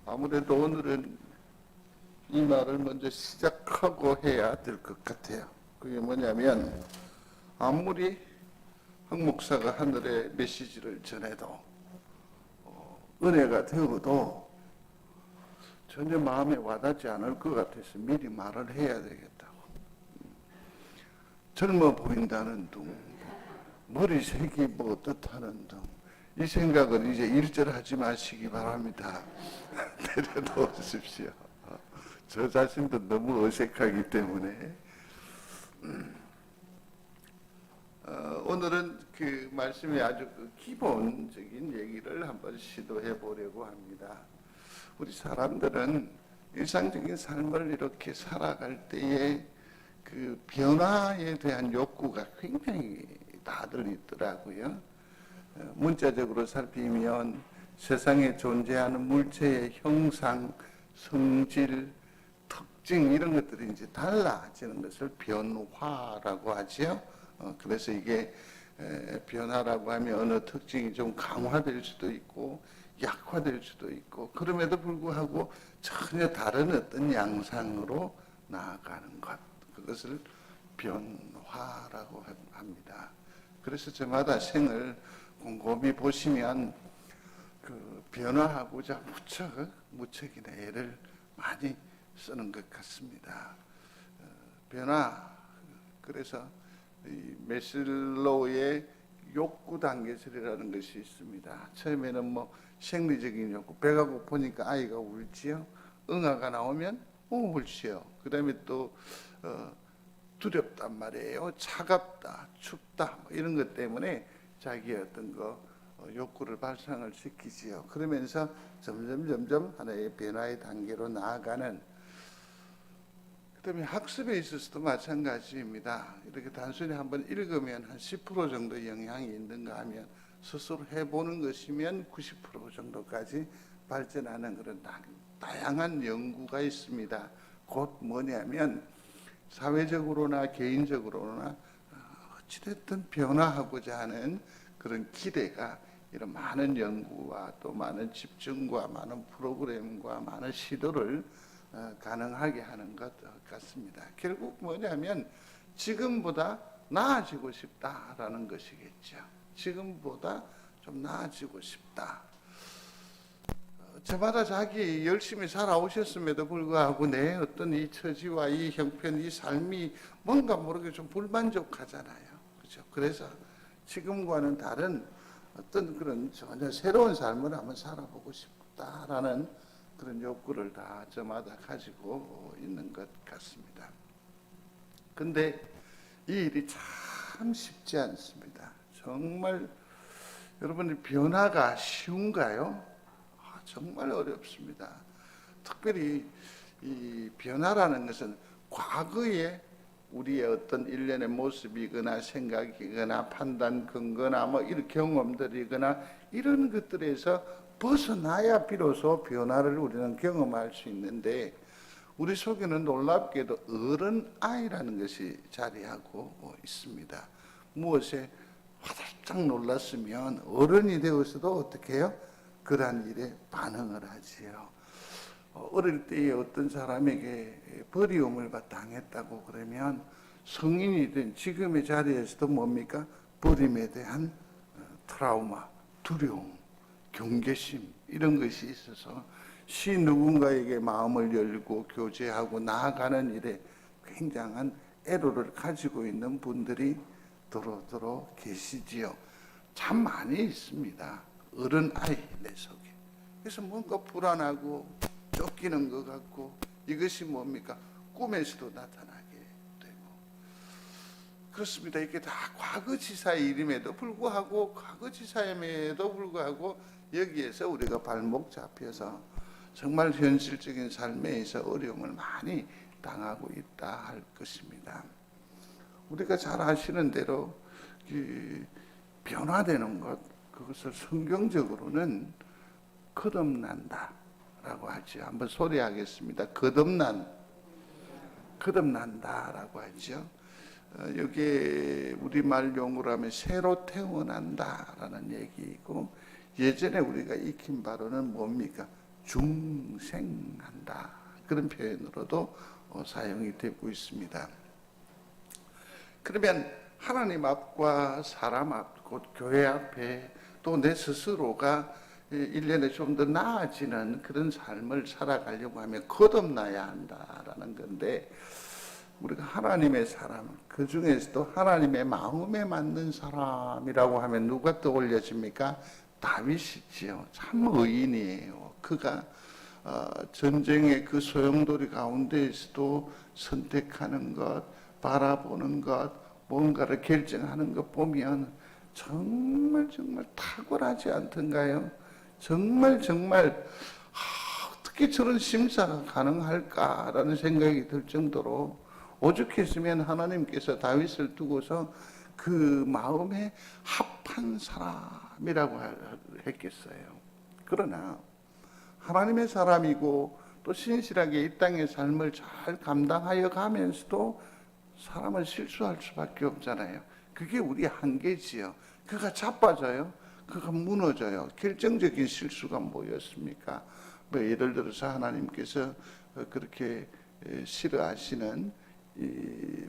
아무래도 오늘은 이 말을 먼저 시작하고 해야 될 것 같아요. 그게 뭐냐면, 아무리 한 목사가 하늘의 메시지를 전해도 은혜가 되어도 전혀 마음에 와닿지 않을 것 같아서 미리 말을 해야 되겠다고. 젊어 보인다는 둥, 머리색이 뭐 어떻다는 둥, 이 생각은 이제 일절하지 마시기 바랍니다. 내려놓으십시오. 저 자신도 너무 어색하기 때문에. 오늘은 그 말씀이 아주 기본적인 얘기를 한번 시도해 보려고 합니다. 우리 사람들은 일상적인 삶을 이렇게 살아갈 때에 그 변화에 대한 욕구가 굉장히 다들 있더라고요. 문자적으로 살피면 세상에 존재하는 물체의 형상, 성질, 특징 이런 것들이 이제 달라지는 것을 변화라고 하지요. 그래서 이게 변화라고 하면 어느 특징이 좀 강화될 수도 있고 약화될 수도 있고, 그럼에도 불구하고 전혀 다른 어떤 양상으로 나아가는 것, 그것을 변화라고 합니다. 그래서 저마다 생을 곰곰이 보시면 그 변화하고자 무척이나 애를 많이 쓰는 것 같습니다. 변화, 그래서 이 메슬로우의 욕구 단계설이라는 것이 있습니다. 처음에는 뭐 생리적인 욕구, 배가 고프니까 아이가 울지요. 응아가 나오면 울지요. 그 다음에 또 두렵단 말이에요. 차갑다, 춥다, 뭐 이런 것 때문에 자기의 어떤 욕구를 발상을 시키지요. 그러면서 점점 하나의 변화의 단계로 나아가는. 그다음에 학습에 있어서도 마찬가지입니다. 이렇게 단순히 한번 읽으면 한 10% 정도 영향이 있는가 하면 스스로 해보는 것이면 90% 정도까지 발전하는 그런 다양한 연구가 있습니다. 곧 뭐냐면 사회적으로나 개인적으로나 어찌됐든 변화하고자 하는 그런 기대가 이런 많은 연구와 또 많은 집중과 많은 프로그램과 많은 시도를 가능하게 하는 것 같습니다. 결국 뭐냐면 지금보다 나아지고 싶다라는 것이겠죠. 지금보다 좀 나아지고 싶다. 저마다 자기 열심히 살아오셨음에도 불구하고 내 어떤 이 처지와 이 형편, 이 삶이 뭔가 모르게 좀 불만족하잖아요. 그렇죠? 그래서 지금과는 다른 어떤 그런 전혀 새로운 삶을 한번 살아보고 싶다라는 그런 욕구를 다 저마다 가지고 있는 것 같습니다. 근데 이 일이 참 쉽지 않습니다. 정말 여러분의 변화가 쉬운가요? 정말 어렵습니다. 특별히 이 변화라는 것은 과거에 우리의 어떤 일련의 모습이거나 생각이거나 판단 근거나 뭐 이런 경험들이거나 이런 것들에서 벗어나야 비로소 변화를 우리는 경험할 수 있는데, 우리 속에는 놀랍게도 어른아이라는 것이 자리하고 있습니다. 무엇에 화들짝 놀랐으면 어른이 되어서도 어떻게 해요? 그러한 일에 반응을 하지요. 어릴 때에 어떤 사람에게 버리움을 당했다고 그러면 성인이 된 지금의 자리에서도 뭡니까? 버림에 대한 트라우마, 두려움, 경계심 이런 것이 있어서 누군가에게 마음을 열고 교제하고 나아가는 일에 굉장한 애로를 가지고 있는 분들이 도로도로 계시지요. 참 많이 있습니다. 어른아이 내 속에. 그래서 뭔가 불안하고 쫓기는 것 같고, 이것이 뭡니까? 꿈에서도 나타나게 되고. 그렇습니다. 이게 다 과거지사의 일임에도 불구하고, 과거지사임에도 불구하고 여기에서 우리가 발목 잡혀서 정말 현실적인 삶에서 어려움을 많이 당하고 있다 할 것입니다. 우리가 잘 아시는 대로 변화되는 것, 그것을 성경적으로는 거듭난다 라고 하죠. 한번 소리하겠습니다. 거듭난다 라고 하죠. 이게 우리말 용어로 하면 새로 태어난다 라는 얘기이고, 예전에 우리가 익힌 바로는 뭡니까? 중생한다. 그런 표현으로도 사용이 되고 있습니다. 그러면 하나님 앞과 사람 앞, 곧 교회 앞에 또 내 스스로가 1년에 좀 더 나아지는 그런 삶을 살아가려고 하면 거듭나야 한다라는 건데, 우리가 하나님의 사람, 그 중에서도 하나님의 마음에 맞는 사람이라고 하면 누가 떠올려집니까? 다윗이지요. 참 의인이에요. 그가 전쟁의 그 소용돌이 가운데에서도 선택하는 것, 바라보는 것, 뭔가를 결정하는 것 보면 정말 탁월하지 않던가요? 정말 어떻게 저런 심사가 가능할까라는 생각이 들 정도로 오죽했으면 하나님께서 다윗을 두고서 그 마음에 합한 사람이라고 했겠어요. 그러나 하나님의 사람이고 또 신실하게 이 땅의 삶을 잘 감당하여 가면서도 사람은 실수할 수밖에 없잖아요. 그게 우리 한계지요. 그가 자빠져요. 그가 무너져요. 결정적인 실수가 뭐였습니까? 뭐 예를 들어서 하나님께서 그렇게 싫어하시는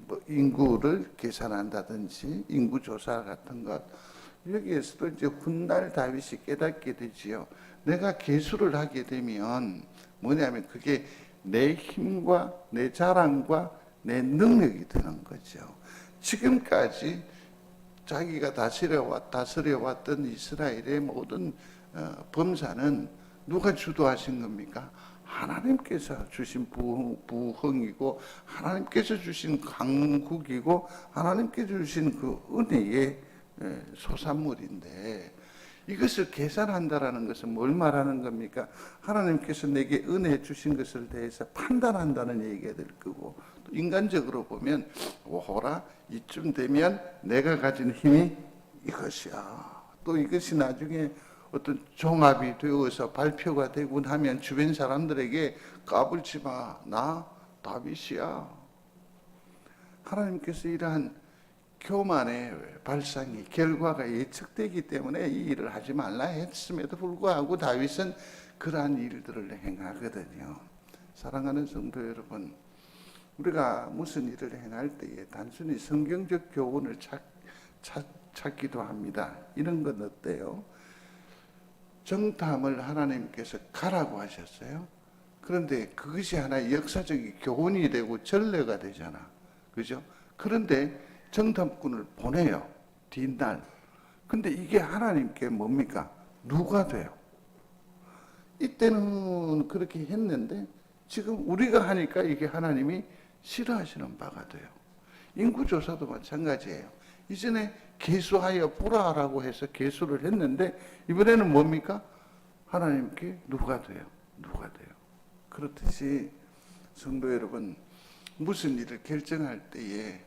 뭐 인구를 계산한다든지 인구조사 같은 것, 여기에서도 이제 훗날 다윗이 깨닫게 되지요. 내가 계수를 하게 되면 뭐냐면 그게 내 힘과 내 자랑과 내 능력이 되는 거죠. 지금까지 자기가 다스려왔던 이스라엘의 모든 범사는 누가 주도하신 겁니까? 하나님께서 주신 부흥이고 하나님께서 주신 강국이고 하나님께서 주신 그 은혜의 소산물인데, 이것을 계산한다라는 것은 뭘 말하는 겁니까? 하나님께서 내게 은혜 주신 것을 대해서 판단한다는 얘기가 될 거고, 또 인간적으로 보면 오호라 이쯤 되면 내가 가진 힘이 이것이야. 또 이것이 나중에 어떤 종합이 되어서 발표가 되고 나면 주변 사람들에게 까불지 마, 나 다윗이야. 하나님께서 이러한 교만의 발상이 결과가 예측되기 때문에 이 일을 하지 말라 했음에도 불구하고 다윗은 그러한 일들을 행하거든요. 사랑하는 성도 여러분, 우리가 무슨 일을 행할 때에 단순히 성경적 교훈을 찾기도 합니다. 이런 건 어때요? 정탐을 하나님께서 가라고 하셨어요. 그런데 그것이 하나의 역사적인 교훈이 되고 전례가 되잖아. 그죠? 그런데 정탐꾼을 보내요. 뒷날. 근데 이게 하나님께 뭡니까? 누가 돼요? 이때는 그렇게 했는데 지금 우리가 하니까 이게 하나님이 싫어하시는 바가 돼요. 인구조사도 마찬가지예요. 이전에 계수하여 보라라고 해서 계수를 했는데 이번에는 뭡니까? 하나님께 누가 돼요? 누가 돼요? 그렇듯이 성도 여러분, 무슨 일을 결정할 때에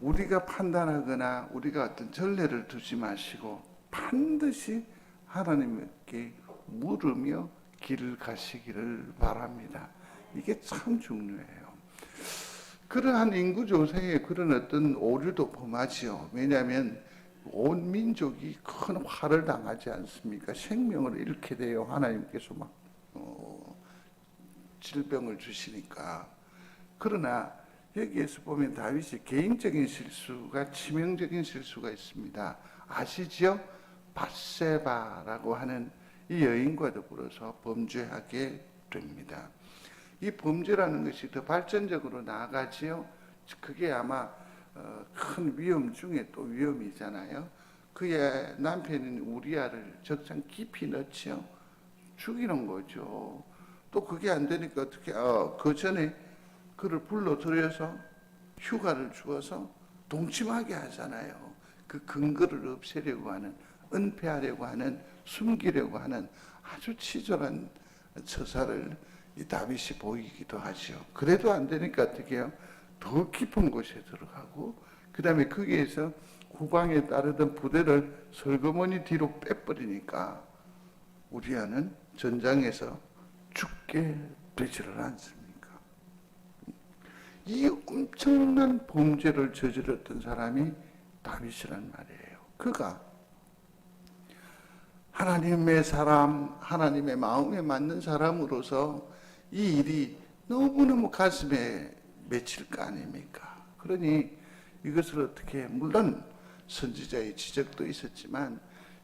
우리가 판단하거나 우리가 어떤 전례를 두지 마시고 반드시 하나님께 물으며 길을 가시기를 바랍니다. 이게 참 중요해요. 그러한 인구조사에 그런 어떤 오류도 범하지요. 왜냐하면 온 민족이 큰 화를 당하지 않습니까? 생명을 잃게 돼요. 하나님께서 막 질병을 주시니까. 그러나 여기에서 보면 다윗이 개인적인 실수가 치명적인 실수가 있습니다. 아시지요? 밧세바라고 하는 이 여인과 더불어서 범죄하게 됩니다. 이 범죄라는 것이 더 발전적으로 나아가지요. 그게 아마 큰 위험 중에 또 위험이잖아요. 그의 남편인 우리아를 적장 깊이 넣지요. 죽이는 거죠. 또 그게 안 되니까 어떻게 그 전에 그를 불러들여서 휴가를 주어서 동침하게 하잖아요. 그 근거를 없애려고 하는, 은폐하려고 하는, 숨기려고 하는 아주 치졸한 처사를 이 다윗이 보이기도 하죠. 그래도 안 되니까 어떻게 해요? 더 깊은 곳에 들어가고 그 다음에 거기에서 후방에 따르던 부대를 설거머니 뒤로 빼버리니까 우리아는 전장에서 죽게 되지를 않습니까? 이 엄청난 범죄를 저질렀던 사람이 다윗이란 말이에요. 그가 하나님의 사람, 하나님의 마음에 맞는 사람으로서 이 일이 너무너무 가슴에 맺힐 거 아닙니까? 그러니 이것을 어떻게, 물론 선지자의 지적도 있었지만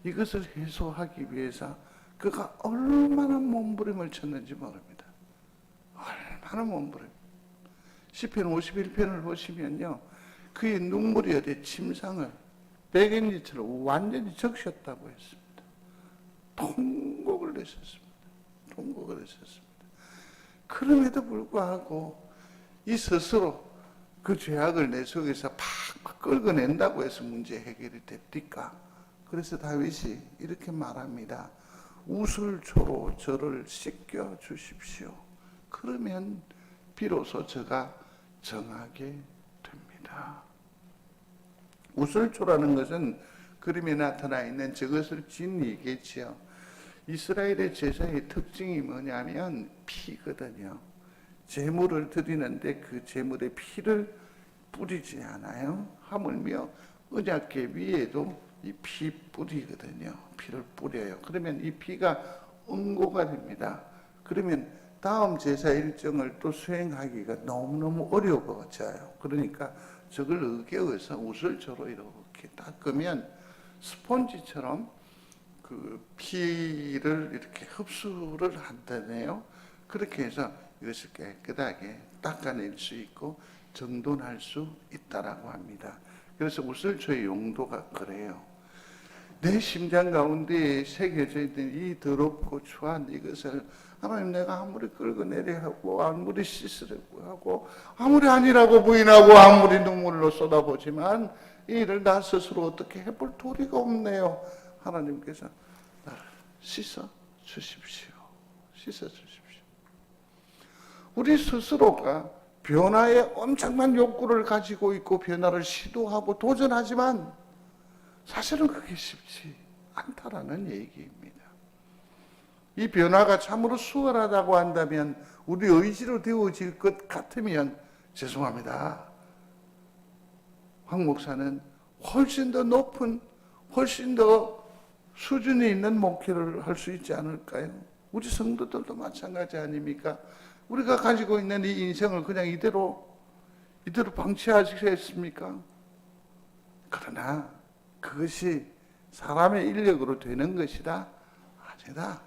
이것을 해소하기 위해서 그가 얼마나 몸부림을 쳤는지 모릅니다. 얼마나 몸부림. 시편 51편을 보시면요, 그의 눈물이 어디 침상을 백엔지처럼 완전히 적셨다고 했습니다. 통곡을 했었습니다. 통곡을 했었습니다. 그럼에도 불구하고 이 스스로 그 죄악을 내 속에서 팍 끌어낸다고 해서 문제 해결이 됩니까? 그래서 다윗이 이렇게 말합니다. 우슬초로 저를 씻겨 주십시오. 그러면 비로소 저가 정하게 됩니다. 우슬초라는 것은 그림에 나타나 있는 저것을 진리겠지요. 이스라엘의 제사의 특징이 뭐냐면 피거든요. 제물을 드리는데 그 제물의 피를 뿌리지 않아요. 하물며 언약궤 위에도 이 피 뿌리거든요. 피를 뿌려요. 그러면 이 피가 응고가 됩니다. 그러면 다음 제사 일정을 또 수행하기가 너무너무 어려워져요. 그러니까 저걸 의개어서 우슬초로 이렇게 닦으면 스폰지처럼 그 피를 이렇게 흡수를 한다네요. 그렇게 해서 이것을 깨끗하게 닦아낼 수 있고 정돈할 수 있다라고 합니다. 그래서 우슬초의 용도가 그래요. 내 심장 가운데 새겨져 있는 이 더럽고 추한 이것을 하나님, 내가 아무리 끌어내려 하고 아무리 씻으려고 하고 아무리 아니라고 부인하고 아무리 눈물로 쏟아보지만 이 일을 나 스스로 어떻게 해볼 도리가 없네요. 하나님께서 나를 씻어 주십시오. 씻어 주십시오. 우리 스스로가 변화에 엄청난 욕구를 가지고 있고 변화를 시도하고 도전하지만 사실은 그게 쉽지 않다라는 얘기입니다. 이 변화가 참으로 수월하다고 한다면, 우리 의지로 되어질 것 같으면 죄송합니다. 황 목사는 훨씬 더 높은, 훨씬 더 수준이 있는 목회를 할 수 있지 않을까요? 우리 성도들도 마찬가지 아닙니까? 우리가 가지고 있는 이 인생을 그냥 이대로 방치하시겠습니까? 그러나 그것이 사람의 인력으로 되는 것이다? 아니다.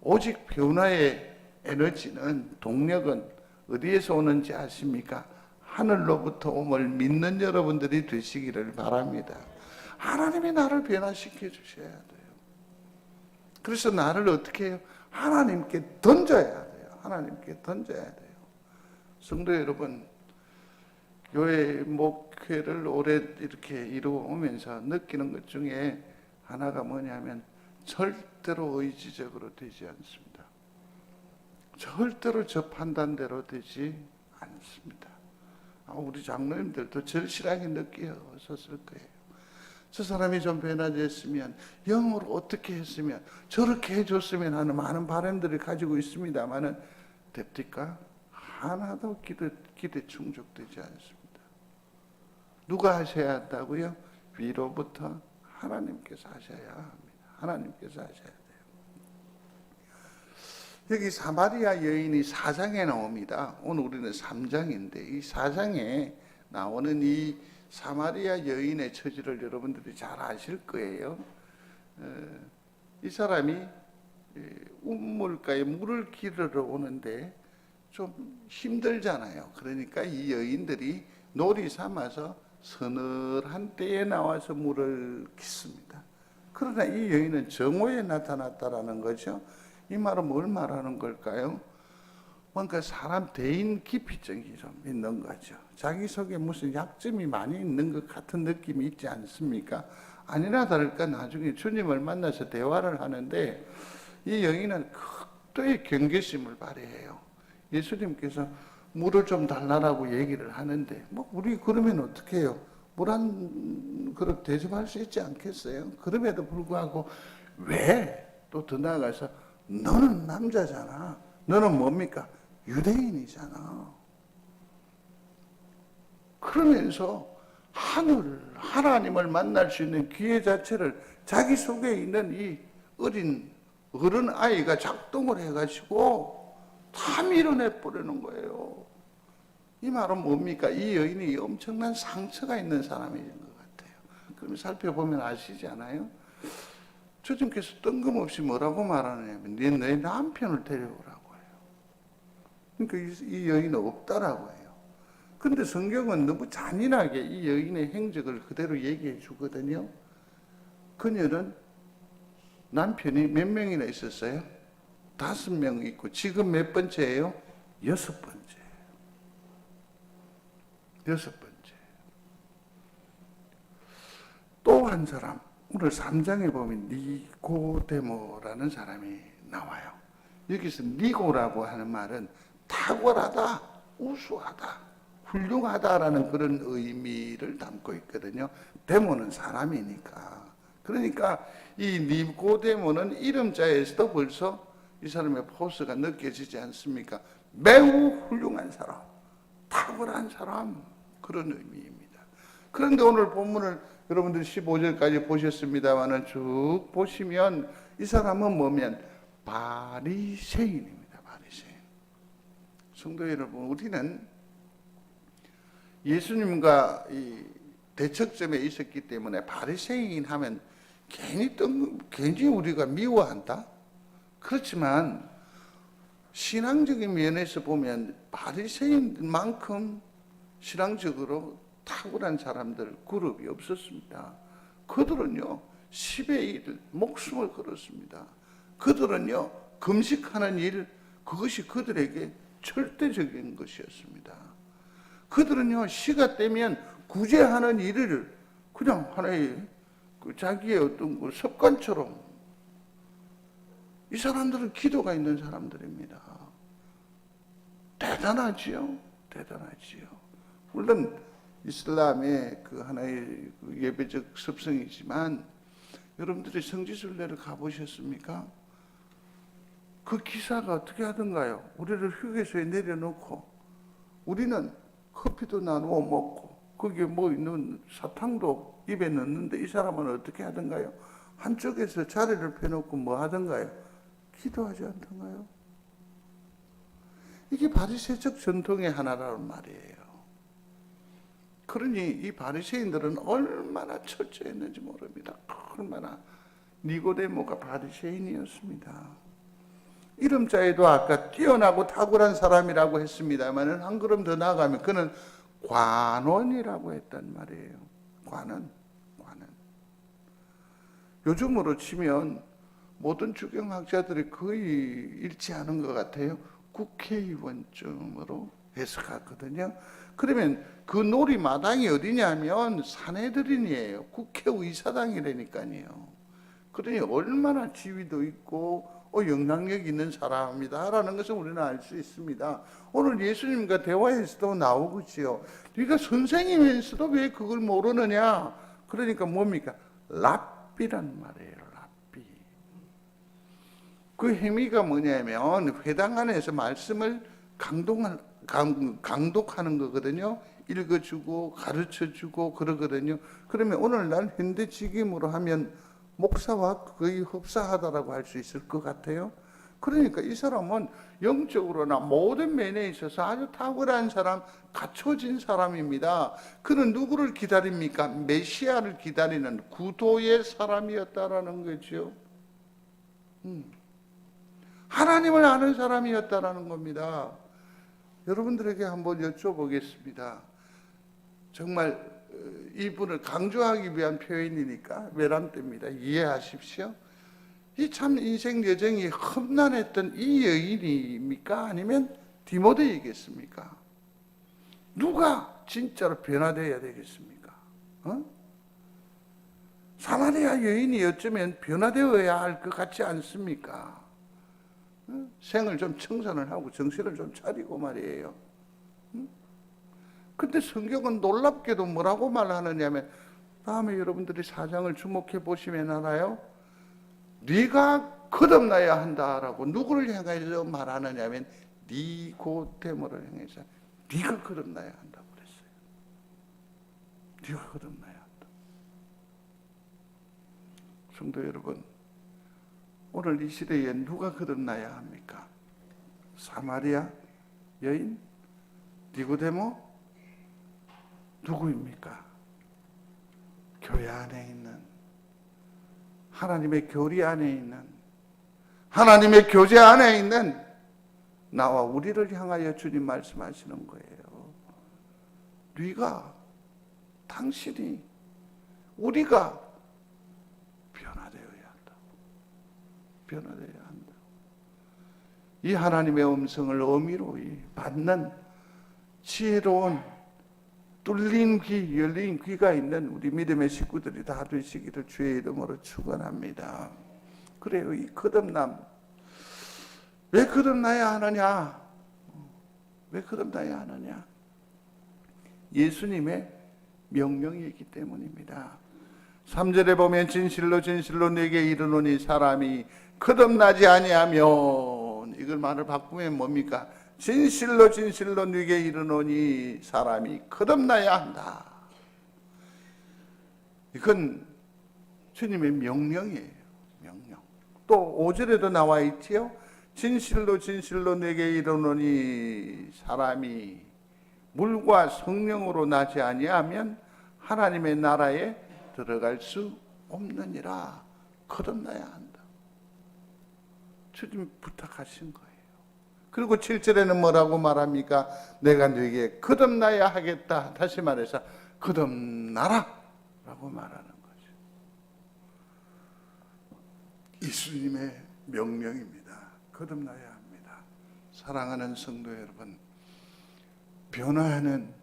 오직 변화의 에너지는, 동력은 어디에서 오는지 아십니까? 하늘로부터 옴을 믿는 여러분들이 되시기를 바랍니다. 하나님이 나를 변화시켜 주셔야 돼요. 그래서 나를 어떻게 해요? 하나님께 던져야 돼요. 하나님께 던져야 돼요. 성도 여러분, 교회 목회를 오래 이렇게 이루어오면서 느끼는 것 중에 하나가 뭐냐면 절대로 의지적으로 되지 않습니다. 절대로 저 판단대로 되지 않습니다. 우리 장로님들도 절실하게 느끼셨을 거예요. 저 사람이 좀 변화됐으면, 영으로 어떻게 했으면, 저렇게 해줬으면 하는 많은 바람들을 가지고 있습니다만은 됩니까? 하나도 기대 충족되지 않습니다. 누가 하셔야 한다고요? 위로부터 하나님께서 하셔야 합니다. 하나님께서 하셔야 돼요. 여기 사마리아 여인이 4장에 나옵니다. 오늘 우리는 3장인데 이 4장에 나오는 이 사마리아 여인의 처지를 여러분들이 잘 아실 거예요. 이 사람이 우물가에 물을 기르러 오는데 좀 힘들잖아요. 그러니까 이 여인들이 놀이 삼아서 서늘한 때에 나와서 물을 깃습니다. 그러나 이 여인은 정오에 나타났다라는 거죠. 이 말은 뭘 말하는 걸까요? 뭔가 사람 대인 기피증이 좀 있는 거죠. 자기 속에 무슨 약점이 많이 있는 것 같은 느낌이 있지 않습니까? 아니나 다를까 나중에 주님을 만나서 대화를 하는데 이 여인은 극도의 경계심을 발휘해요. 예수님께서 물을 좀 달라고 얘기를 하는데 우리 그러면 어떻게 해요? 물 한 그릇 대접할 수 있지 않겠어요? 그럼에도 불구하고 왜 또 더 나아가서 너는 남자잖아. 너는 뭡니까? 유대인이잖아. 그러면서 하나님을 만날 수 있는 기회 자체를 자기 속에 있는 이 어른 아이가 작동을 해가지고 다 밀어내 버리는 거예요. 이 말은 뭡니까? 이 여인이 엄청난 상처가 있는 사람인 것 같아요. 그럼 살펴보면 아시지 않아요? 주님께서 뜬금없이 뭐라고 말하느냐면 내 남편을 데려오라고 해요. 그러니까 이 여인은 없다라고 해요. 근데 성경은 너무 잔인하게 이 여인의 행적을 그대로 얘기해 주거든요. 그녀는 남편이 몇 명이나 있었어요? 5명 있고 지금 몇 번째예요? 6번째. 6번째. 또 한 사람, 오늘 3장에 보면 니고데모라는 사람이 나와요. 여기서 니고라고 하는 말은 탁월하다, 우수하다, 훌륭하다라는 그런 의미를 담고 있거든요. 데모는 사람이니까. 그러니까 이 니고데모는 이름자에서도 벌써 이 사람의 포스가 느껴지지 않습니까? 매우 훌륭한 사람, 탁월한 사람, 그런 의미입니다. 그런데 오늘 본문을 여러분들 15절까지 보셨습니다만은 쭉 보시면 이 사람은 뭐면 바리새인입니다. 바리새인. 성도 여러분, 우리는 예수님과 이 대척점에 있었기 때문에 바리새인 하면 괜히 우리가 미워한다? 그렇지만 신앙적인 면에서 보면 바리새인만큼 신앙적으로 탁월한 사람들 그룹이 없었습니다. 그들은요 10의 1 목숨을 걸었습니다. 그들은요 금식하는 일 그것이 그들에게 절대적인 것이었습니다. 그들은요 시가 되면 구제하는 일을 그냥 하나의 자기의 어떤 그 습관처럼, 이 사람들은 기도가 있는 사람들입니다. 대단하지요? 대단하지요. 물론 이슬람의 그 하나의 그 예배적 습성이지만 여러분들이 성지순례를 가보셨습니까? 그 기사가 어떻게 하던가요? 우리를 휴게소에 내려놓고 우리는 커피도 나누어 먹고 거기에 뭐 있는 사탕도 입에 넣는데 이 사람은 어떻게 하던가요? 한쪽에서 자리를 펴놓고 뭐 하던가요? 기도하지 않던가요? 이게 바리새적 전통의 하나라는 말이에요. 그러니 이 바리새인들은 얼마나 철저했는지 모릅니다. 얼마나. 니고데모가 바리새인이었습니다. 이름자에도 아까 뛰어나고 탁월한 사람이라고 했습니다만 한 걸음 더 나아가면 그는 관원이라고 했단 말이에요. 관원. 요즘으로 치면 모든 주경학자들이 거의 일치하는 것 같아요. 국회의원쯤으로 해석하거든요. 그러면 그 놀이마당이 어디냐면 사내들인이에요. 국회의사당이라니까요. 그러니 얼마나 지위도 있고 영향력 있는 사람이다라는 것을 우리는 알 수 있습니다. 오늘 예수님과 대화에서도 나오고지요. 네가 선생님에서도 왜 그걸 모르느냐? 그러니까 뭡니까? 랍비란 말이에요. 랍비. 그 행위가 뭐냐면 회당 안에서 말씀을 강독하는 거거든요. 읽어주고 가르쳐주고 그러거든요. 그러면 오늘날 현대직임으로 하면 목사와 거의 흡사하다라고 할 수 있을 것 같아요. 그러니까 이 사람은 영적으로나 모든 면에 있어서 아주 탁월한 사람, 갖춰진 사람입니다. 그는 누구를 기다립니까? 메시아를 기다리는 구도의 사람이었다라는 거죠. 하나님을 아는 사람이었다라는 겁니다. 여러분들에게 한번 여쭤보겠습니다. 정말 이분을 강조하기 위한 표현이니까 외람됩니다. 이해하십시오. 이 참 인생 여정이 험난했던 이 여인입니까? 아니면 디모데이겠습니까? 누가 진짜로 변화되어야 되겠습니까? 사마리아 여인이 어쩌면 변화되어야 할 것 같지 않습니까? 생을 좀 청산을 하고 정신을 좀 차리고 말이에요. 근데 성경은 놀랍게도 뭐라고 말하느냐면 다음에 여러분들이 4장을 주목해 보시면 알아요. 네가 거듭나야 한다라고 누구를 향해서 말하느냐면 니고데모를 향해서 네가 거듭나야 한다고 그랬어요. 네가 거듭나야 한다. 성도 여러분, 오늘 이 시대에 누가 거듭나야 합니까? 사마리아 여인? 니고데모? 누구입니까? 교회 안에 있는, 하나님의 교리 안에 있는, 하나님의 교제 안에 있는 나와 우리를 향하여 주님 말씀하시는 거예요. 네가, 당신이, 우리가 변화되어야 한다고. 변화되어야 한다고. 이 하나님의 음성을 어미로 받는 지혜로운 뚫린 귀, 열린 귀가 있는 우리 믿음의 식구들이 다 되시기를 주의 이름으로 축원합니다. 그래요. 이 거듭남, 왜 거듭나야 하느냐? 왜 거듭나야 하느냐? 예수님의 명령이기 때문입니다. 3절에 보면 진실로 진실로 내게 이르노니 사람이 거듭나지 아니하면, 이걸 말을 바꾸면 뭡니까? 진실로 진실로 네게 이르노니 사람이 거듭나야 한다. 이건 주님의 명령이에요. 명령. 또 5절에도 나와 있지요. 진실로 진실로 네게 이르노니 사람이 물과 성령으로 나지 아니하면 하나님의 나라에 들어갈 수 없느니라. 거듭나야 한다. 주님 부탁하신 거예요. 그리고 7절에는 뭐라고 말합니까? 내가 너에게 거듭나야 하겠다. 다시 말해서 거듭나라 라고 말하는 거죠. 예수님의 명령입니다. 거듭나야 합니다. 사랑하는 성도 여러분, 변화하는,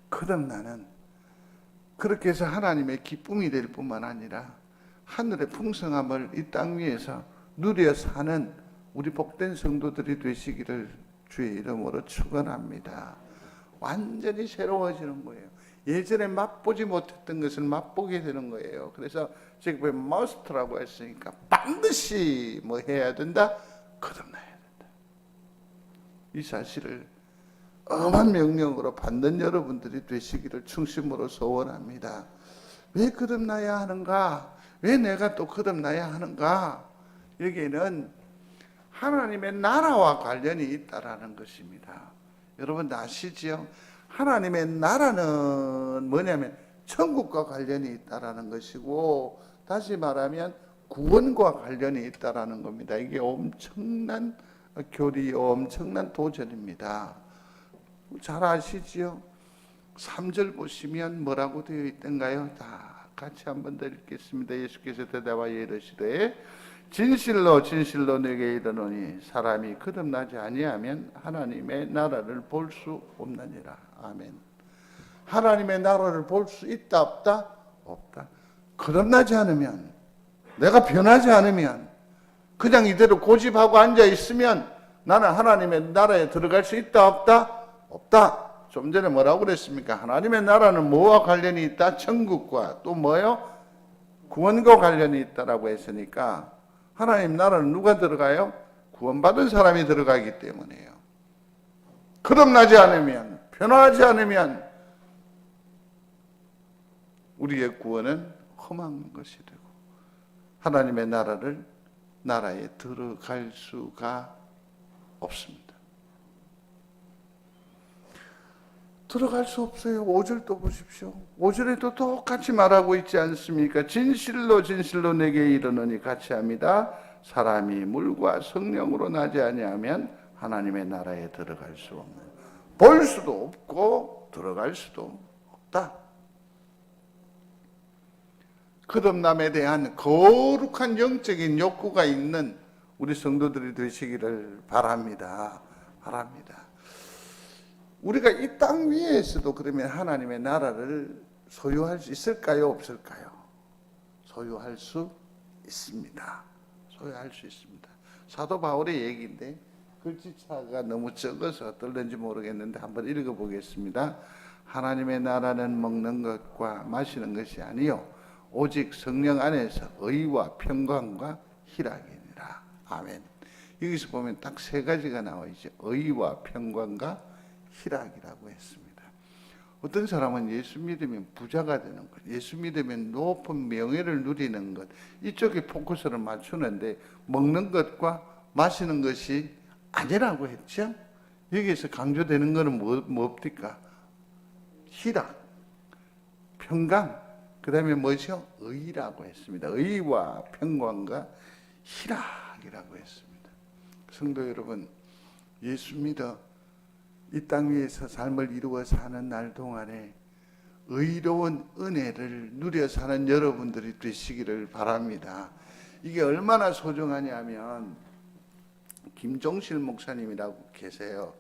거듭나는, 그렇게 해서 하나님의 기쁨이 될 뿐만 아니라 하늘의 풍성함을 이 땅 위에서 누려 사는 우리 복된 성도들이 되시기를 주의 이름으로 축원합니다. 완전히 새로워지는 거예요. 예전에 맛보지 못했던 것을 맛보게 되는 거예요. 그래서 지금 must라고 했으니까 반드시 뭐 해야 된다? 거듭나야 된다. 이 사실을 엄한 명령으로 받는 여러분들이 되시기를 충심으로 소원합니다. 왜 거듭나야 하는가? 왜 내가 또 거듭나야 하는가? 여기에는 하나님의 나라와 관련이 있다라는 것입니다. 여러분 아시지요? 하나님의 나라는 뭐냐면 천국과 관련이 있다라는 것이고, 다시 말하면 구원과 관련이 있다라는 겁니다. 이게 엄청난 교리, 엄청난 도전입니다. 잘 아시지요? 3절 보시면 뭐라고 되어 있던가요? 다 같이 한번 더 읽겠습니다. 예수께서 대답하여 이르시되 진실로 진실로 내게 이르노니 사람이 거듭나지 아니하면 하나님의 나라를 볼 수 없느니라. 아멘. 하나님의 나라를 볼 수 있다 없다? 없다. 거듭나지 않으면, 내가 변하지 않으면, 그냥 이대로 고집하고 앉아 있으면 나는 하나님의 나라에 들어갈 수 있다 없다? 없다. 좀 전에 뭐라고 그랬습니까? 하나님의 나라는 뭐와 관련이 있다? 천국과 또 뭐요? 구원과 관련이 있다라고 했으니까 하나님 나라는 누가 들어가요? 구원받은 사람이 들어가기 때문에요. 거듭나지 않으면, 변화하지 않으면 우리의 구원은 험한 것이 되고 하나님의 나라에 들어갈 수가 없습니다. 들어갈 수 없어요. 5절도 보십시오. 5절에도 똑같이 말하고 있지 않습니까? 진실로 진실로 내게 이르노니 같이 합니다. 사람이 물과 성령으로 나지 아니하면 하나님의 나라에 들어갈 수 없는, 볼 수도 없고 들어갈 수도 없다. 거듭남에 대한 거룩한 영적인 욕구가 있는 우리 성도들이 되시기를 바랍니다. 우리가 이 땅 위에서도 그러면 하나님의 나라를 소유할 수 있을까요? 없을까요? 소유할 수 있습니다. 소유할 수 있습니다. 사도 바울의 얘기인데 글씨차가 너무 적어서 어떨는지 모르겠는데 한번 읽어보겠습니다. 하나님의 나라는 먹는 것과 마시는 것이 아니요 오직 성령 안에서 의와 평강과 희락이니라. 아멘. 여기서 보면 딱 세 가지가 나와 있죠. 의와 평강과 희락이라고 했습니다. 어떤 사람은 예수 믿으면 부자가 되는 것, 예수 믿으면 높은 명예를 누리는 것, 이쪽에 포커스를 맞추는데 먹는 것과 마시는 것이 아니라고 했죠. 여기에서 강조되는 것은 뭡니까? 희락, 평강, 그 다음에 뭐죠? 의라고 했습니다. 의와 평강과 희락이라고 했습니다. 성도 여러분, 예수 믿어 이 땅 위에서 삶을 이루어 사는 날 동안에 의로운 은혜를 누려 사는 여러분들이 되시기를 바랍니다. 이게 얼마나 소중하냐면 김종실 목사님이라고 계세요.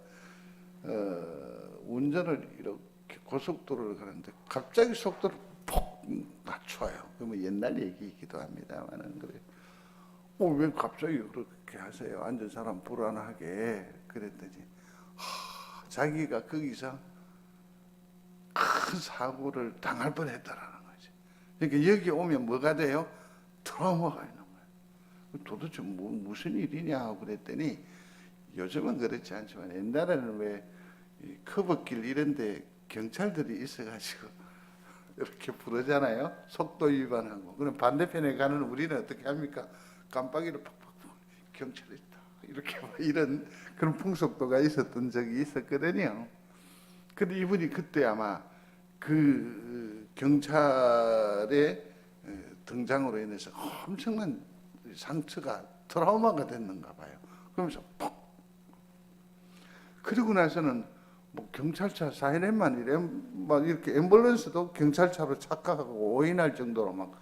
운전을 이렇게 고속도로를 가는데 갑자기 속도를 폭 낮춰요. 그러면 옛날 얘기이기도 합니다만은 그래요. 왜 갑자기 그렇게 하세요? 앉은 사람 불안하게. 그랬더니 자기가 거기서 큰 사고를 당할 뻔했다라는 거지. 그러니까 여기 오면 뭐가 돼요? 트라우마가 있는 거예요. 도대체 무슨 일이냐 하고 그랬더니 요즘은 그렇지 않지만 옛날에는 왜 커브길 이런데 경찰들이 있어가지고 이렇게 부르잖아요. 속도 위반하고. 그럼 반대편에 가는 우리는 어떻게 합니까? 깜빡이를 팍팍 경찰이 있다. 이렇게 이런 그런 풍속도가 있었던 적이 있었거든요. 근데 이분이 그때 아마 그 경찰의 등장으로 인해서 엄청난 상처가 트라우마가 됐는가 봐요. 그러면서 퍽. 그리고 나서는 뭐 경찰차 사이렌만 이래 막 이렇게 앰뷸런스도 경찰차로 착각하고 오인할 정도로 막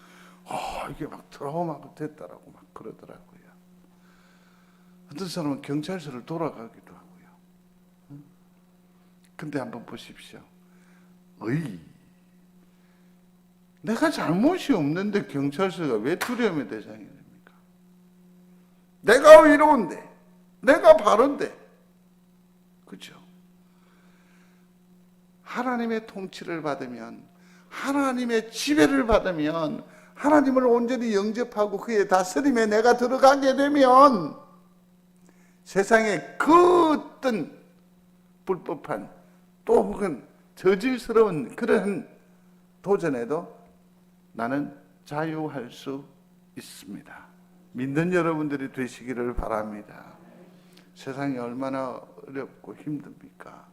이게 막 트라우마가 됐다라고 막 그러더라고요. 어떤 사람은 경찰서를 돌아가기도 하고요. 근데 한번 보십시오. 내가 잘못이 없는데 경찰서가 왜 두려움의 대상이 됩니까? 내가 의로운데, 내가 바른데, 그죠? 하나님의 통치를 받으면, 하나님의 지배를 받으면, 하나님을 온전히 영접하고 그의 다스림에 내가 들어가게 되면 세상에 그 어떤 불법한 또 혹은 저질스러운 그런 도전에도 나는 자유할 수 있습니다. 믿는 여러분들이 되시기를 바랍니다. 세상이 얼마나 어렵고 힘듭니까?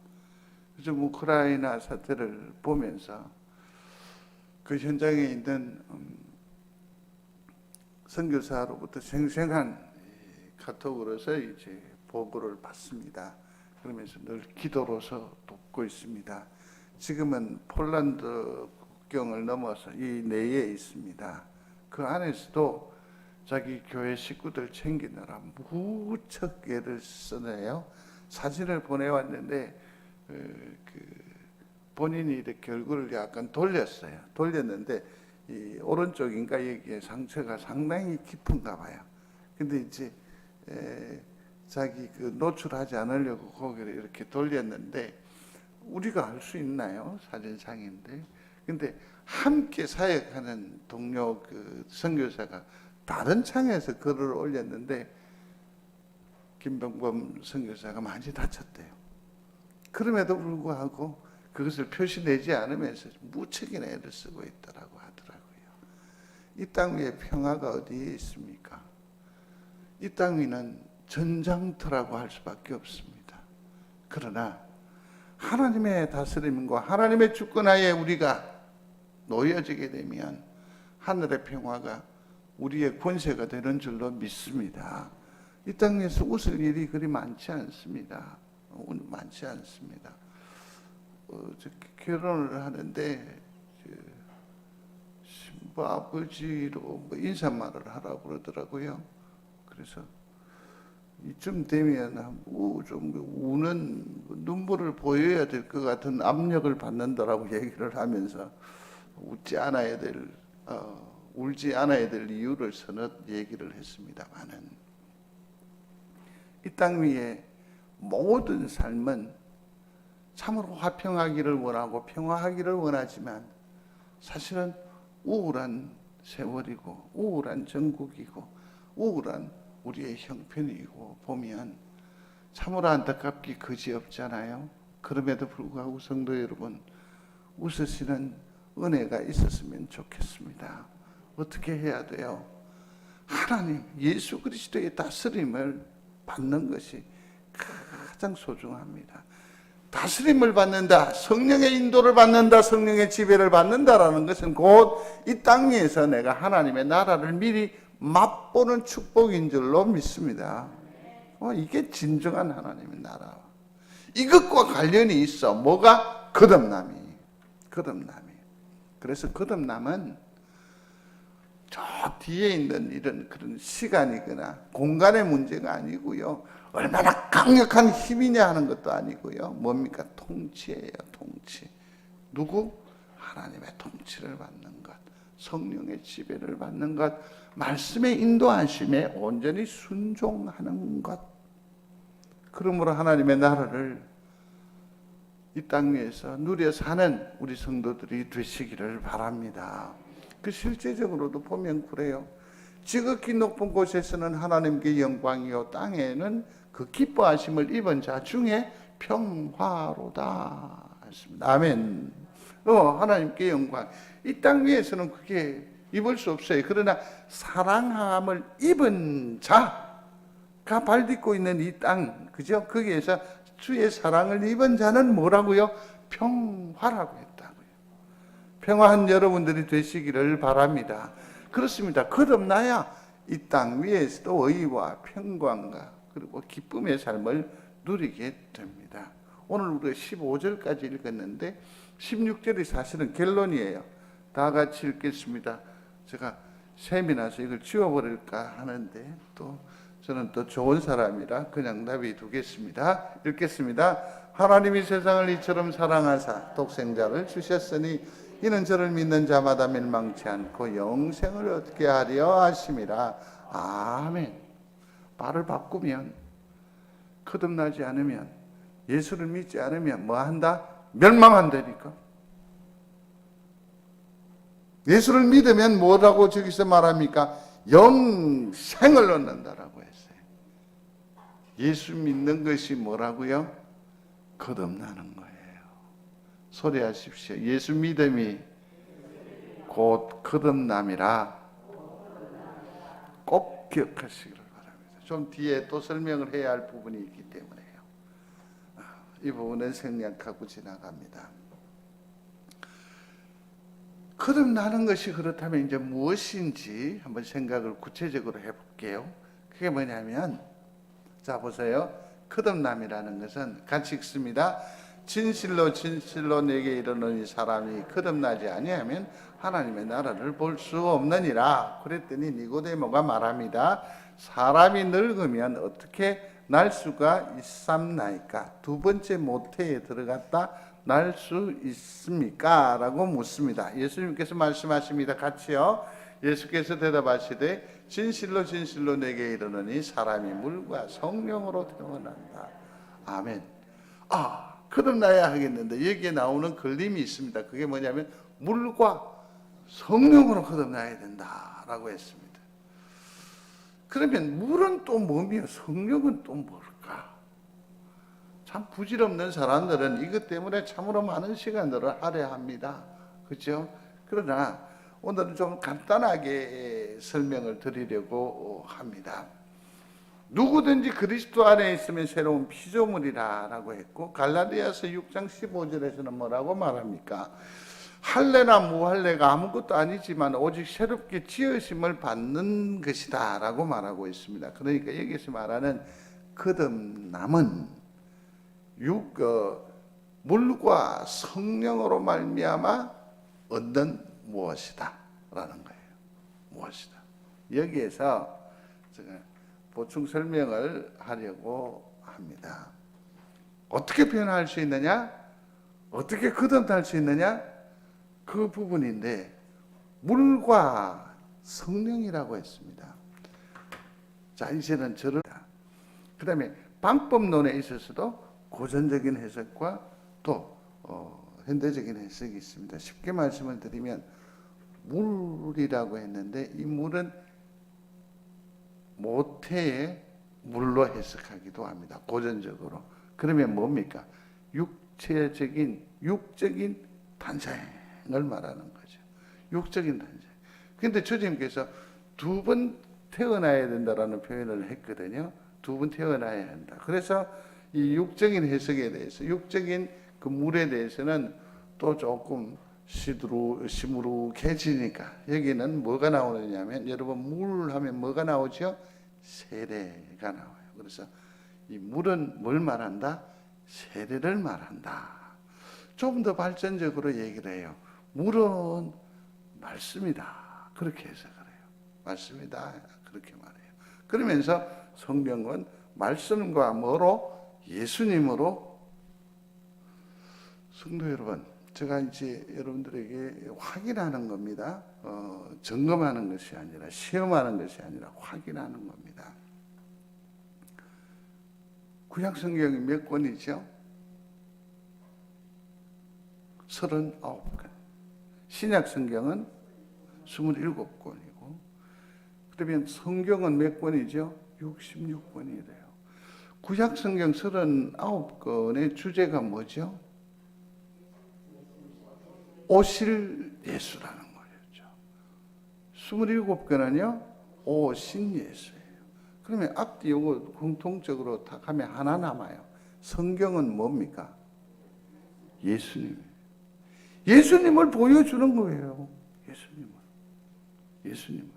요즘 우크라이나 사태를 보면서 그 현장에 있는 선교사로부터 생생한 카톡으로서 이제 보고를 받습니다. 그러면서 늘 기도로서 돕고 있습니다. 지금은 폴란드 국경을 넘어서 이 내에 있습니다. 그 안에서도 자기 교회 식구들 챙기느라 무척 애를 쓰네요. 사진을 보내왔는데 본인이 이렇게 얼굴을 약간 돌렸어요. 돌렸는데 이 오른쪽인가 여기에 상처가 상당히 깊은가 봐요. 근데 이제 자기 그 노출하지 않으려고 고개를 이렇게 돌렸는데 우리가 알 수 있나요? 사진상인데. 근데 함께 사역하는 동료 그 선교사가 다른 창에서 글을 올렸는데 김병범 선교사가 많이 다쳤대요. 그럼에도 불구하고 그것을 표시내지 않으면서 무척이나 애를 쓰고 있더라고 하더라고요. 이 땅 위에 평화가 어디에 있습니까? 이 땅 위는 전장터라고 할 수밖에 없습니다. 그러나 하나님의 다스림과 하나님의 주권하에 우리가 놓여지게 되면 하늘의 평화가 우리의 권세가 되는 줄로 믿습니다. 이 땅에서 웃을 일이 그리 많지 않습니다. 많지 않습니다. 결혼을 하는데 신부 아버지로 인사말을 하라고 그러더라고요. 그래서 이쯤 되면 좀 우는 눈물을 보여야 될 것 같은 압력을 받는다라고 얘기를 하면서 울지 않아야 될 이유를 서너 얘기를 했습니다만은 이 땅 위에 모든 삶은 참으로 화평하기를 원하고 평화하기를 원하지만 사실은 우울한 세월이고 우울한 전국이고 우울한 우리의 형편이고 보면 참으로 안타깝기 그지없잖아요. 그럼에도 불구하고 성도 여러분, 웃으시는 은혜가 있었으면 좋겠습니다. 어떻게 해야 돼요? 하나님 예수 그리스도의 다스림을 받는 것이 가장 소중합니다. 다스림을 받는다, 성령의 인도를 받는다, 성령의 지배를 받는다라는 것은 곧 이 땅 위에서 내가 하나님의 나라를 미리 맛보는 축복인 줄로 믿습니다. 이게 진정한 하나님의 나라. 이것과 관련이 있어. 뭐가? 거듭남이. 그래서 거듭남은 저 뒤에 있는 이런 그런 시간이거나 공간의 문제가 아니고요. 얼마나 강력한 힘이냐 하는 것도 아니고요. 뭡니까? 통치예요, 통치. 누구? 하나님의 통치를 받는 것, 성령의 지배를 받는 것, 말씀의 인도하심에 온전히 순종하는 것. 그러므로 하나님의 나라를 이 땅 위에서 누려 사는 우리 성도들이 되시기를 바랍니다. 그 실제적으로도 보면 그래요. 지극히 높은 곳에서는 하나님께 영광이요 땅에는 그 기뻐하심을 입은 자 중에 평화로다 했습니다. 아멘. 하나님께 영광. 이 땅 위에서는 그게 입을 수 없어요. 그러나 사랑함을 입은 자가 발딛고 있는 이 땅, 그죠? 거기에서 주의 사랑을 입은 자는 뭐라고요? 평화라고 했다고요. 평화한 여러분들이 되시기를 바랍니다. 그렇습니다. 거듭나야 이 땅 위에서도 의와 평강과 그리고 기쁨의 삶을 누리게 됩니다. 오늘 우리가 15절까지 읽었는데 16절이 사실은 결론이에요. 다 같이 읽겠습니다. 제가 셈이 나서 이걸 지워버릴까 하는데 또 저는 또 좋은 사람이라 그냥 놔두겠습니다. 읽겠습니다. 하나님이 세상을 이처럼 사랑하사 독생자를 주셨으니 이는 저를 믿는 자마다 멸망치 않고 영생을 얻게 하려 하심이라. 아멘. 말을 바꾸면 거듭나지 않으면 예수를 믿지 않으면 뭐 한다? 멸망한다니까. 예수를 믿으면 뭐라고 저기서 말합니까? 영생을 얻는다라고 했어요. 예수 믿는 것이 뭐라고요? 거듭나는 거예요. 소리하십시오. 예수 믿음이 곧 거듭남이라 꼭 기억하시기를 바랍니다. 좀 뒤에 또 설명을 해야 할 부분이 있기 때문에요. 이 부분은 생략하고 지나갑니다. 거듭나는 것이 그렇다면 이제 무엇인지 한번 생각을 구체적으로 해볼게요. 그게 뭐냐면, 자 보세요. 거듭남이라는 것은 같이 읽습니다. 진실로 진실로 내게 이르노니 사람이 거듭나지 아니하면 하나님의 나라를 볼 수 없느니라. 그랬더니 니고데모가 말합니다. 사람이 늙으면 어떻게 날 수가 있삼나이까? 두 번째 모태에 들어갔다 날 수 있습니까? 라고 묻습니다. 예수님께서 말씀하십니다. 같이요. 예수께서 대답하시되 진실로 진실로 내게 이르노니 사람이 물과 성령으로 태어난다. 아멘. 거듭나야 하겠는데 여기에 나오는 걸림이 있습니다. 그게 뭐냐면 물과 성령으로 거듭나야 된다라고 했습니다. 그러면 물은 또 뭐며 성령은 또 뭘까? 참 부질없는 사람들은 이것 때문에 참으로 많은 시간들을 할애합니다. 그렇죠? 그러나 오늘은 좀 간단하게 설명을 드리려고 합니다. 누구든지 그리스도 안에 있으면 새로운 피조물이라고 했고, 갈라디아서 6장 15절에서는 뭐라고 말합니까? 할례나 무할례가 아무것도 아니지만 오직 새롭게 지으심을 받는 것이다 라고 말하고 있습니다. 그러니까 여기서 말하는 거듭남은 물과 성령으로 말미암아 얻는 무엇이다 라는 거예요. 무엇이다. 여기에서 제가 보충 설명을 하려고 합니다. 어떻게 표현할 수 있느냐? 어떻게 거듭날 수 있느냐? 그 부분인데 물과 성령이라고 했습니다. 자, 이제는 그 다음에 방법론에 있어서도 고전적인 해석과 또 현대적인 해석이 있습니다. 쉽게 말씀을 드리면 물이라고 했는데 이 물은 모태의 물로 해석하기도 합니다. 고전적으로. 그러면 뭡니까? 육적인 탄생을 말하는 거죠. 육적인 탄생. 근데 주님께서 2번 태어나야 된다라는 표현을 했거든요. 2번 태어나야 한다. 그래서 이 육적인 해석에 대해서, 육적인 그 물에 대해서는 또 조금 시무룩해지니까 여기는 뭐가 나오느냐면, 여러분 물 하면 뭐가 나오죠? 세례가 나와요. 그래서 이 물은 뭘 말한다? 세례를 말한다. 좀 더 발전적으로 얘기를 해요. 물은 말씀이다. 그렇게 해석을 해요. 말씀이다. 그렇게 말해요. 그러면서 성경은 말씀과 뭐로? 예수님으로. 성도 여러분, 제가 이제 여러분들에게 확인하는 겁니다. 점검하는 것이 아니라, 시험하는 것이 아니라 확인하는 겁니다. 구약 성경이 몇 권이죠? 39권. 신약 성경은 27권이고, 그러면 성경은 몇 권이죠? 66권이래요. 구약 성경 39권의 주제가 뭐죠? 오실 예수라는 거였죠. 27권은요, 오신 예수예요. 그러면 앞뒤 요거 공통적으로 다 가면 하나 남아요. 성경은 뭡니까? 예수님을 보여주는 거예요. 예수님을.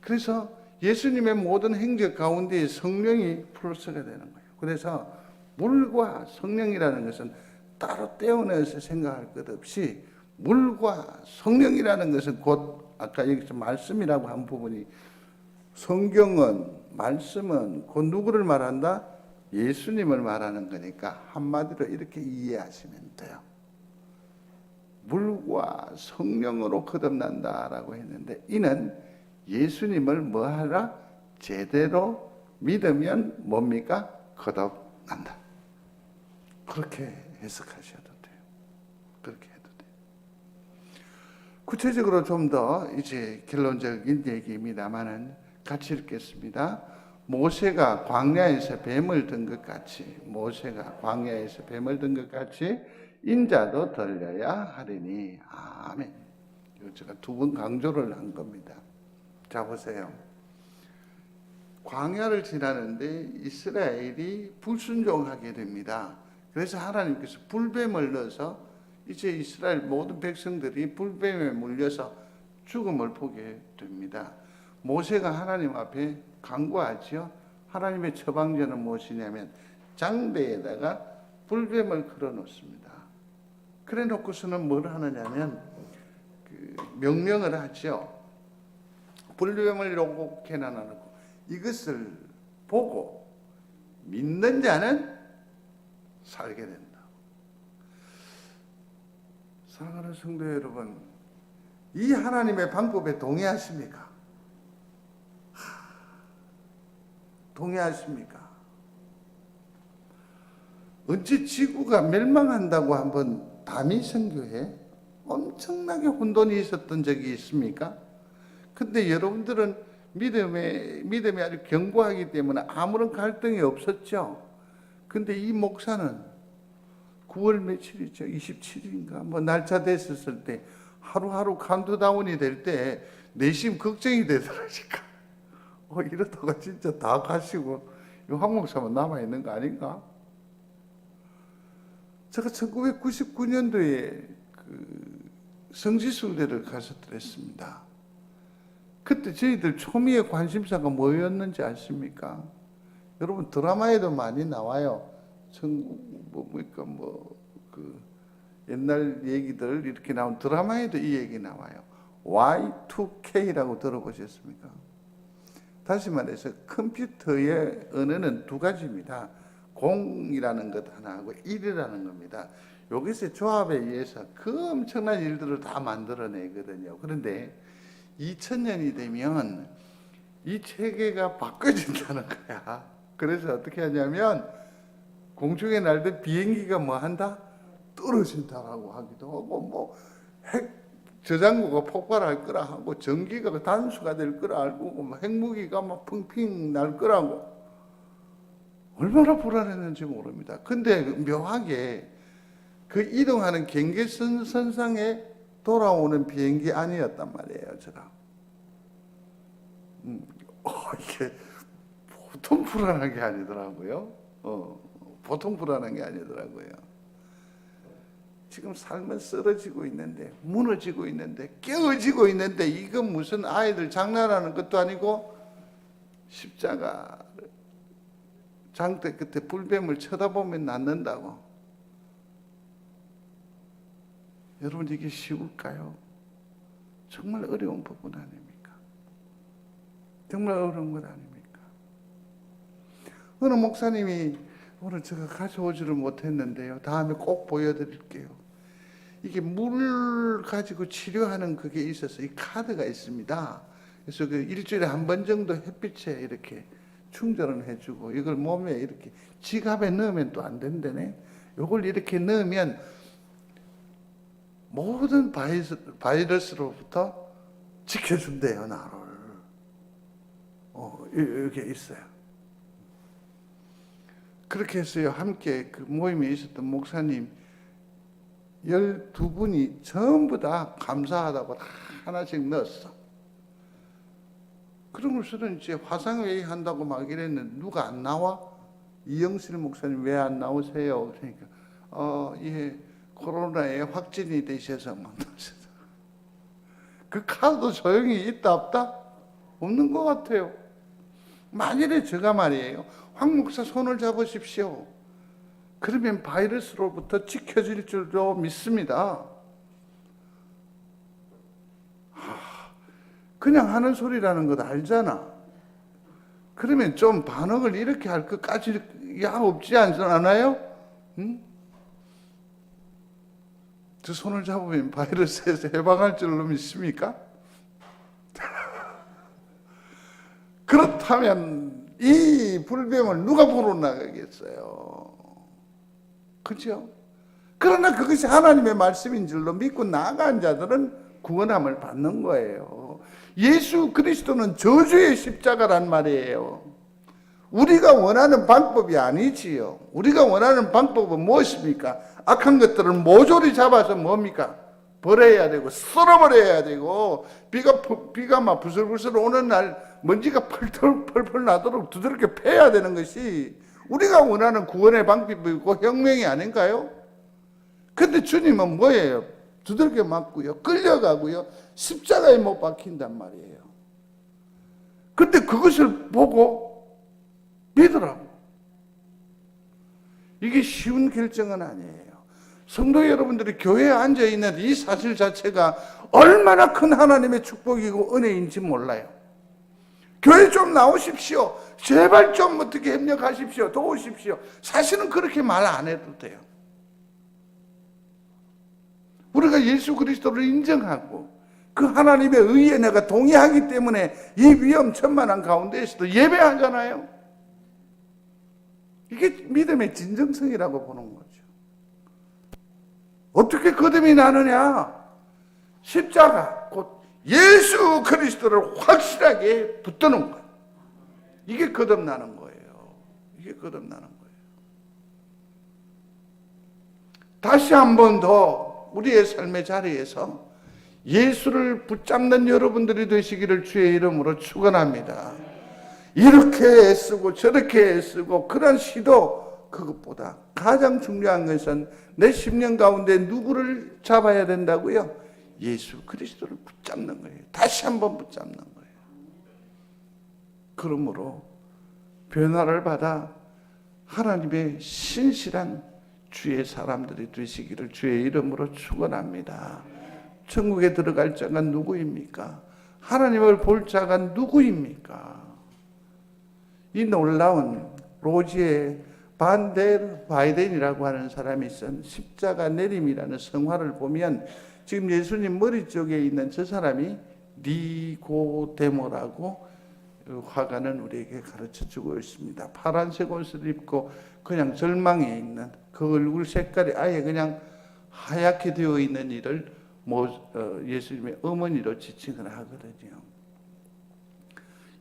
그래서 예수님의 모든 행적 가운데 성령이 플러스가 되는 거예요. 그래서 물과 성령이라는 것은 따로 떼어내서 생각할 것 없이, 물과 성령이라는 것은 곧 아까 여기서 말씀이라고 한 부분이, 성경은, 말씀은 곧 누구를 말한다? 예수님을 말하는 거니까 한마디로 이렇게 이해하시면 돼요. 물과 성령으로 거듭난다라고 했는데, 이는 예수님을 뭐하라? 제대로 믿으면 뭡니까? 거듭난다. 그렇게 해석하셔도 돼요. 그렇게 해도 돼요. 구체적으로 좀 더 이제 결론적인 얘기입니다만은 같이 읽겠습니다. 모세가 광야에서 뱀을 든 것 같이, 모세가 광야에서 뱀을 든 것 같이 인자도 들려야 하리니. 아멘. 이거 제가 2번 강조를 한 겁니다. 자, 보세요. 광야를 지나는데 이스라엘이 불순종하게 됩니다. 그래서 하나님께서 불뱀을 넣어서 이제 이스라엘 모든 백성들이 불뱀에 물려서 죽음을 보게 됩니다. 모세가 하나님 앞에 간구하죠. 하나님의 처방전은 무엇이냐면 장대에다가 불뱀을 걸어 놓습니다. 그래 놓고서는 뭘 하느냐면 명령을 하죠. 불뱀을 이렇게 놔놓고 이것을 보고 믿는 자는 살게 된다. 사랑하는 성도 여러분, 이 하나님의 방법에 동의하십니까? 동의하십니까? 언제 지구가 멸망한다고 한번 다미선교회 엄청나게 혼돈이 있었던 적이 있습니까? 근데 여러분들은 믿음이 아주 견고하기 때문에 아무런 갈등이 없었죠. 근데 이 목사는 9월 며칠이죠? 27일인가? 뭐 날짜 됐었을 때 하루하루 카운트다운이 될 때 내심 걱정이 되더라니까. 이러다가 진짜 다 가시고 이 황 목사만 남아있는 거 아닌가? 제가 1999년도에 그 성지순례를 가셨더랬습니다. 그때 저희들 초미의 관심사가 뭐였는지 아십니까? 여러분 드라마에도 많이 나와요. 옛날 얘기들 이렇게 나온 드라마에도 이 얘기 나와요. Y2K라고 들어보셨습니까? 다시 말해서 컴퓨터의 언어는 2가지입니다. 0이라는 것 하나하고 1이라는 겁니다. 여기서 조합에 의해서 그 엄청난 일들을 다 만들어내거든요. 그런데 2000년이 되면 이 체계가 바꿔진다는 거야. 그래서 어떻게 하냐면 공중에 날던 비행기가 뭐 한다? 떨어진다라고 하기도 하고, 핵 저장고가 폭발할 거라 하고, 전기가 단수가 될 거라 알고, 핵무기가 막 펑핑 날 거라고. 얼마나 불안했는지 모릅니다. 근데 묘하게 그 이동하는 경계선상에 돌아오는 비행기 아니었단 말이에요, 제가. 이게 보통 불안한 게 아니더라고요. 보통 불안한 게 아니더라고요. 지금 삶은 쓰러지고 있는데, 무너지고 있는데, 깨어지고 있는데, 이건 무슨 아이들 장난하는 것도 아니고 십자가 장대 끝에 불뱀을 쳐다보면 낫는다고. 여러분, 이게 쉬울까요? 정말 어려운 부분 아닙니까? 정말 어려운 것 아닙니까? 어느 목사님이 오늘 제가 가져오지를 못했는데요, 다음에 꼭 보여드릴게요. 이게 물 가지고 치료하는 그게 있어서 이 카드가 있습니다. 그래서 그 일주일에 한 번 정도 햇빛에 이렇게 충전을 해주고, 이걸 몸에 이렇게 지갑에 넣으면 또 안 된다네. 이걸 이렇게 넣으면 모든 바이러스로부터 지켜준대요, 나를. 이렇게 있어요. 그렇게 해서요, 함께 그 모임에 있었던 목사님 12분이 전부 다 감사하다고 다 하나씩 넣었어. 그러고서는 이제 화상회의 한다고 막 이랬는데, 누가 안 나와? 이영실 목사님 왜 안 나오세요? 그러니까 예, 코로나에 확진이 되셔서 막 나오셔서. 그 카드도 소용이 있다 없다? 없는 것 같아요. 만일에 제가 말이에요, 황 목사 손을 잡으십시오, 그러면 바이러스로부터 지켜질 줄도 믿습니다. 그냥 하는 소리라는 것 알잖아. 그러면 좀 반응을 이렇게 할 것까지야 없지 않아요? 응? 저 손을 잡으면 바이러스에서 해방할 줄로 믿습니까? 그렇다면 이 불뱀을 누가 보러 나가겠어요? 그렇죠? 그러나 그것이 하나님의 말씀인 줄로 믿고 나아간 자들은 구원함을 받는 거예요. 예수 그리스도는 저주의 십자가란 말이에요. 우리가 원하는 방법이 아니지요. 우리가 원하는 방법은 무엇입니까? 악한 것들을 모조리 잡아서 뭡니까? 버려야 되고 쓸어버려야 되고, 비가 막 부슬부슬 오는 날 먼지가 펄펄 나도록 두드럽게 패야 되는 것이 우리가 원하는 구원의 방법이고 혁명이 아닌가요? 근데 주님은 뭐예요? 두들겨 맞고요, 끌려가고요, 십자가에 못 박힌단 말이에요. 근데 그것을 보고 믿으라고. 이게 쉬운 결정은 아니에요. 성도 여러분들이 교회에 앉아있는 이 사실 자체가 얼마나 큰 하나님의 축복이고 은혜인지 몰라요. 교회 좀 나오십시오, 제발 좀 어떻게 협력하십시오, 도우십시오, 사실은 그렇게 말 안 해도 돼요. 우리가 예수 그리스도를 인정하고 그 하나님의 의에 내가 동의하기 때문에 이 위험천만한 가운데에서도 예배하잖아요. 이게 믿음의 진정성이라고 보는 거죠. 어떻게 거듭이 나느냐? 십자가, 곧 예수 그리스도를 확실하게 붙드는 거예요. 이게 거듭나는 거예요. 이게 거듭나는 거예요. 다시 한 번 더 우리의 삶의 자리에서 예수를 붙잡는 여러분들이 되시기를 주의 이름으로 축원합니다. 이렇게 애쓰고 저렇게 애쓰고 그런 시도, 그것보다 가장 중요한 것은 내 심령 가운데 누구를 잡아야 된다고요? 예수 그리스도를 붙잡는 거예요. 다시 한번 붙잡는 거예요. 그러므로 변화를 받아 하나님의 신실한 주의 사람들이 되시기를 주의 이름으로 축원합니다. 천국에 들어갈 자가 누구입니까? 하나님을 볼 자가 누구입니까? 이 놀라운 로지의 바이덴이라고 하는 사람이 쓴 십자가 내림이라는 성화를 보면 지금 예수님 머리 쪽에 있는 저 사람이 니고데모라고 화가는 우리에게 가르쳐주고 있습니다. 파란색 옷을 입고 그냥 절망에 있는 그 얼굴 색깔이 아예 그냥 하얗게 되어 있는 이를 예수님의 어머니로 지칭을 하거든요.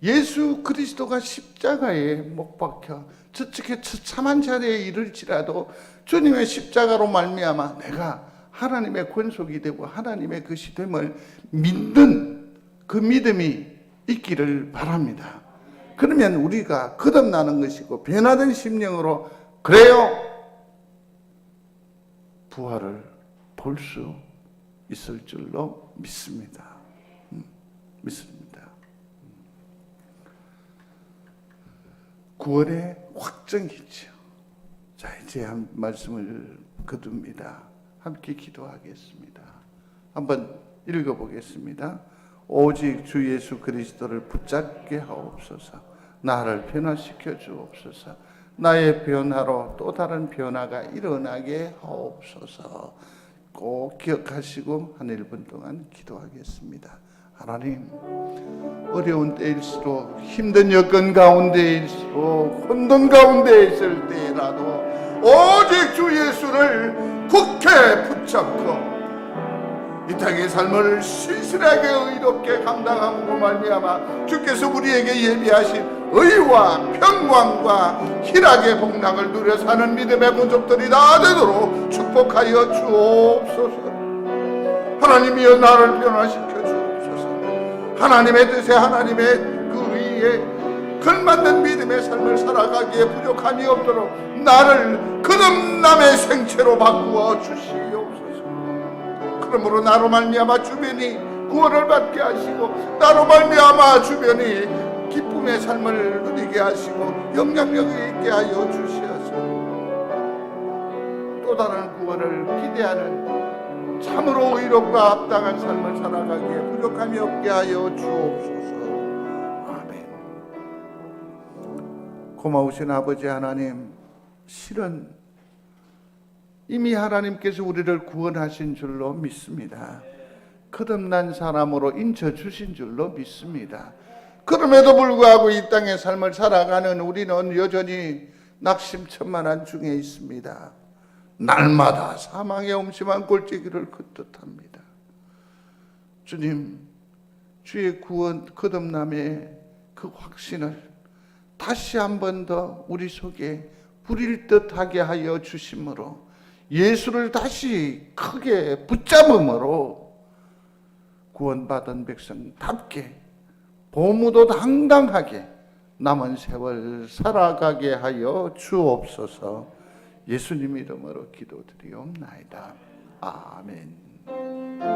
예수 그리스도가 십자가에 못 박혀 저쪽에 처참한 자리에 이를지라도 주님의 십자가로 말미암아 내가 하나님의 권속이 되고 하나님의 것이 됨을 믿는 그 믿음이 있기를 바랍니다. 그러면 우리가 거듭나는 것이고 변화된 심령으로 그래요 부활을 볼 수 있을 줄로 믿습니다. 믿습니다. 구원의 확정이죠. 자, 이제 한 말씀을 거둡니다. 함께 기도하겠습니다. 한번 읽어보겠습니다. 오직 주 예수 그리스도를 붙잡게 하옵소서. 나를 변화시켜 주옵소서. 나의 변화로 또 다른 변화가 일어나게 하옵소서. 꼭 기억하시고 한 1분 동안 기도하겠습니다. 하나님, 어려운 때일수록 힘든 여건 가운데일수록 혼돈 가운데 있을 때라도 오직 주 예수를 굳게 붙잡고 이 땅의 삶을 신실하게 의롭게 감당함으로 말미암아 주께서 우리에게 예비하신 의와 평강과 희락의 복락을 누려 사는 믿음의 본족들이 다 되도록 축복하여 주옵소서. 하나님이여 나를 변화시켜 주옵소서. 하나님의 뜻에 하나님의 그 의에 걸맞는 믿음의 삶을 살아가기에 부족함이 없도록 나를 거듭남의 생체로 바꾸어 주시옵소서. 그러므로 나로 말미암아 주변이 구원을 받게 하시고 나로 말미암아 주변이 기쁨의 삶을 누리게 하시고 영향력이 있게 하여 주시옵소서. 또 다른 구원을 기대하는 참으로 의롭고 합당한 삶을 살아가기에 부족함이 없게 하여 주옵소서. 아멘. 고마우신 아버지 하나님, 실은 이미 하나님께서 우리를 구원하신 줄로 믿습니다. 거듭난 사람으로 인쳐주신 줄로 믿습니다. 그럼에도 불구하고 이 땅의 삶을 살아가는 우리는 여전히 낙심천만한 중에 있습니다. 날마다 사망의 엄심한 골짜기를 걷듯합니다. 주님, 주의 구원 거듭남의 그 확신을 다시 한 번 더 우리 속에 부릴 듯하게 하여 주심으로 예수를 다시 크게 붙잡음으로 구원받은 백성답게 보무도 당당하게 남은 세월 살아가게 하여 주옵소서. 예수님 이름으로 기도드리옵나이다. 아멘.